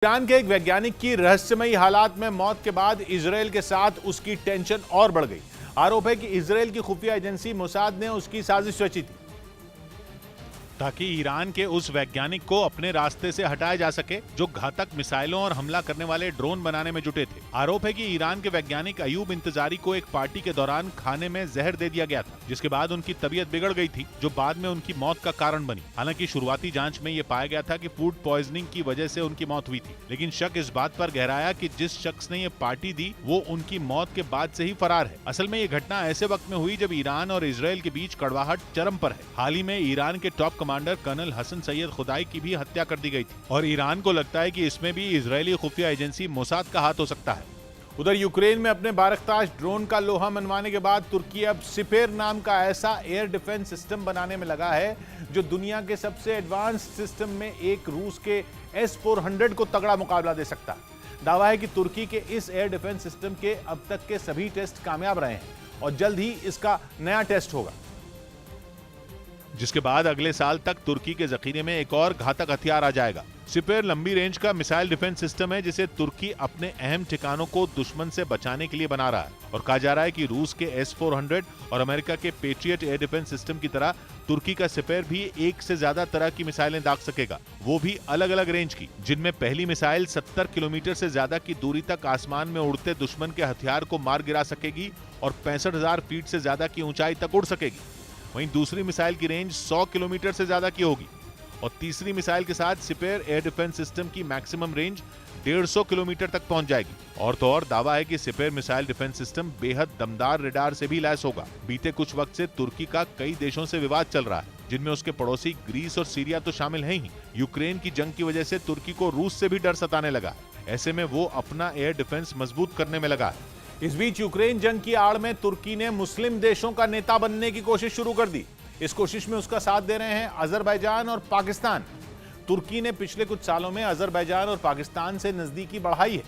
Iran के एक वैज्ञानिक की रहस्यमयी हालात में मौत के बाद इजरायल के साथ उसकी टेंशन और बढ़ गई। आरोप है कि इजरायल की खुफिया एजेंसी मोसाद ने उसकी साजिश रची थी ताकि ईरान के उस वैज्ञानिक को अपने रास्ते से हटाया जा सके जो घातक मिसाइलों और हमला करने वाले ड्रोन बनाने में जुटे थे। आरोप है कि ईरान के वैज्ञानिक अयूब इंतजारी को एक पार्टी के दौरान खाने में जहर दे दिया गया था, जिसके बाद उनकी तबीयत बिगड़ गई थी, जो बाद में उनकी मौत का कारण बनी। हालांकि शुरुआती जांच में ये पाया गया था कि फूड पॉइजनिंग की वजह से उनकी मौत हुई थी, लेकिन शक इस बात पर गहराया कि जिस शख्स ने ये पार्टी दी वो उनकी मौत के बाद से ही फरार है। असल में ये घटना ऐसे वक्त में हुई जब ईरान और इजरायल के बीच कड़वाहट चरम पर है। हाल ही में ईरान के top commander colonel Hassan Sayyad Khodaei की भी हत्या कर दी गई थी और ईरान को लगता है कि इसमें भी इजरायली खुफिया एजेंसी मोसाद का हाथ हो सकता है। उधर यूक्रेन में अपने बारकताश ड्रोन का लोहा मनवाने के बाद तुर्की अब सिपेर नाम का ऐसा एयर डिफेंस सिस्टम बनाने में लगा है जो दुनिया के सबसे एडवांस सिस्टम में एक रूस के S-400 को तगड़ा मुकाबला दे सकता है। दावा है कि तुर्की के इस एयर डिफेंस सिस्टम के अब तक के सभी टेस्ट कामयाब रहे हैं और जल्द ही इसका नया टेस्ट होगा, जिसके बाद अगले साल तक तुर्की के जखीरे में एक और घातक हथियार आ जाएगा। सिपेर लंबी रेंज का मिसाइल डिफेंस सिस्टम है जिसे तुर्की अपने अहम ठिकानों को दुश्मन से बचाने के लिए बना रहा है और कहा जा रहा है कि रूस के S-400 और अमेरिका के पेट्रियट एयर डिफेंस सिस्टम की तरह तुर्की का सिपेर भी एक से ज्यादा तरह की मिसाइलें दाग सकेगा, वो भी अलग अलग रेंज की, जिनमें पहली मिसाइल 70 किलोमीटर से ज्यादा की दूरी तक आसमान में उड़ते दुश्मन के हथियार को मार गिरा सकेगी और 65,000 फीट से ज्यादा की ऊंचाई तक उड़ सकेगी। वहीं दूसरी मिसाइल की रेंज 100 किलोमीटर से ज्यादा की होगी और तीसरी मिसाइल के साथ सिपेर एयर डिफेंस सिस्टम की मैक्सिमम रेंज 150 किलोमीटर तक पहुंच जाएगी। और तो और दावा है कि सिपेर मिसाइल डिफेंस सिस्टम बेहद दमदार रडार से भी लैस होगा। बीते कुछ वक्त से तुर्की का कई देशों से विवाद चल रहा है, जिनमें उसके पड़ोसी ग्रीस और सीरिया तो शामिल हैं ही। यूक्रेन की जंग की वजह से तुर्की को रूस से भी डर सताने लगा है। ऐसे में वो अपना एयर डिफेंस मजबूत करने में लगा है। इस बीच यूक्रेन जंग की आड़ में तुर्की ने मुस्लिम देशों का नेता बनने की कोशिश शुरू कर दी। इस कोशिश में उसका साथ दे रहे हैं अजरबैजान और पाकिस्तान। तुर्की ने पिछले कुछ सालों में अजरबैजान और पाकिस्तान से नजदीकी बढ़ाई है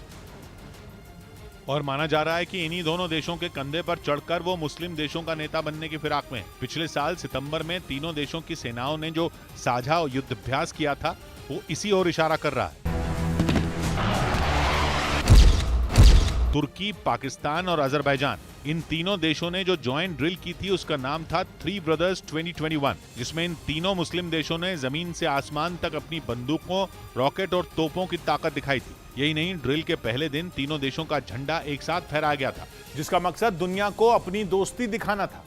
और माना जा रहा है कि इन्हीं दोनों देशों के कंधे पर चढ़कर वो मुस्लिम देशों का नेता बनने की फिराक में है। पिछले साल सितंबर में तीनों देशों की सेनाओं ने जो साझा युद्धाभ्यास किया था वो इसी ओर इशारा कर रहा है। तुर्की, पाकिस्तान और अजरबैजान, इन तीनों देशों ने जो जॉइंट ड्रिल की थी उसका नाम था 3 ब्रदर्स 2021, जिसमें इन तीनों मुस्लिम देशों ने जमीन से आसमान तक अपनी बंदूकों, रॉकेट और तोपों की ताकत दिखाई थी। यही नहीं, ड्रिल के पहले दिन तीनों देशों का झंडा एक साथ फहराया गया था, जिसका मकसद दुनिया को अपनी दोस्ती दिखाना था।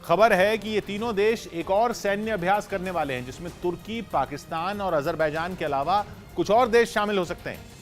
खबर है कि ये तीनों देश एक और सैन्य अभ्यास करने वाले हैं, जिसमें तुर्की, पाकिस्तान और अजरबैजान के अलावा कुछ और देश शामिल हो सकते हैं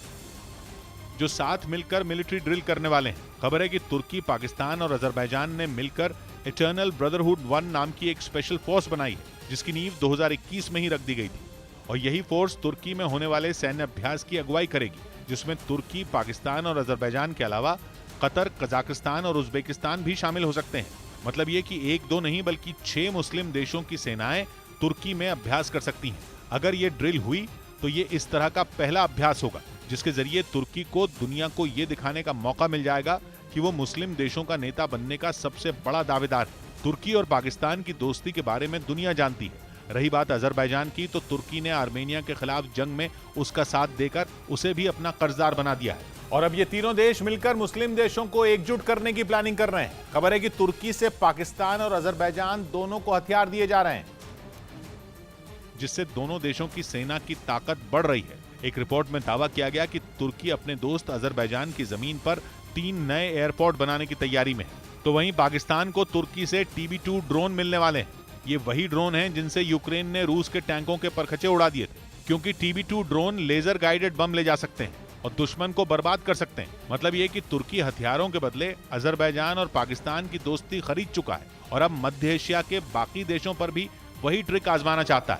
जो साथ मिलकर मिलिट्री ड्रिल करने वाले हैं। खबर है कि तुर्की, पाकिस्तान और अजरबैजान ने मिलकर इटर्नल ब्रदरहुड 1 नाम की एक स्पेशल फोर्स बनाई है, जिसकी नींव 2021 में ही रख दी गई थी और यही फोर्स तुर्की में होने वाले सैन्य अभ्यास की अगुवाई करेगी, जिसमें तुर्की, पाकिस्तान और अजरबैजान के अलावा कतर, कजाकिस्तान और उज्बेकिस्तान भी शामिल हो सकते हैं। मतलब ये कि एक दो नहीं बल्कि 6 मुस्लिम देशों की सेनाएं तुर्की में अभ्यास कर सकती हैं। अगर ये ड्रिल हुई तो ये इस तरह का पहला अभ्यास होगा जिसके जरिए तुर्की को दुनिया को ये दिखाने का मौका मिल जाएगा कि वो मुस्लिम देशों का नेता बनने का सबसे बड़ा दावेदार है। तुर्की और पाकिस्तान की दोस्ती के बारे में दुनिया जानती है। रही बात अजरबैजान की, तो तुर्की ने आर्मेनिया के खिलाफ जंग में उसका साथ देकर उसे भी अपना कर्जदार बना दिया है और अब ये तीनों देश मिलकर मुस्लिम देशों को एकजुट करने की प्लानिंग कर रहे हैं। खबर है कि तुर्की से पाकिस्तान और अजरबैजान दोनों को हथियार दिए जा रहे हैं, जिससे दोनों देशों की सेना की ताकत बढ़ रही है। एक रिपोर्ट में दावा किया गया कि तुर्की अपने दोस्त अजरबैजान की जमीन पर 3 नए एयरपोर्ट बनाने की तैयारी में है। तो वहीं पाकिस्तान को तुर्की से TB2 ड्रोन मिलने वाले हैं। ये वही ड्रोन हैं जिनसे यूक्रेन ने रूस के टैंकों के परखचे उड़ा दिए थे, क्योंकि TB2 drone laser guided bomb ले जा सकते हैं और दुश्मन को बर्बाद कर सकते हैं। मतलब ये कि तुर्की हथियारों के बदले अजरबैजान और पाकिस्तान की दोस्ती खरीद चुका है और अब मध्य एशिया के बाकी देशों पर भी वही ट्रिक आजमाना चाहता है।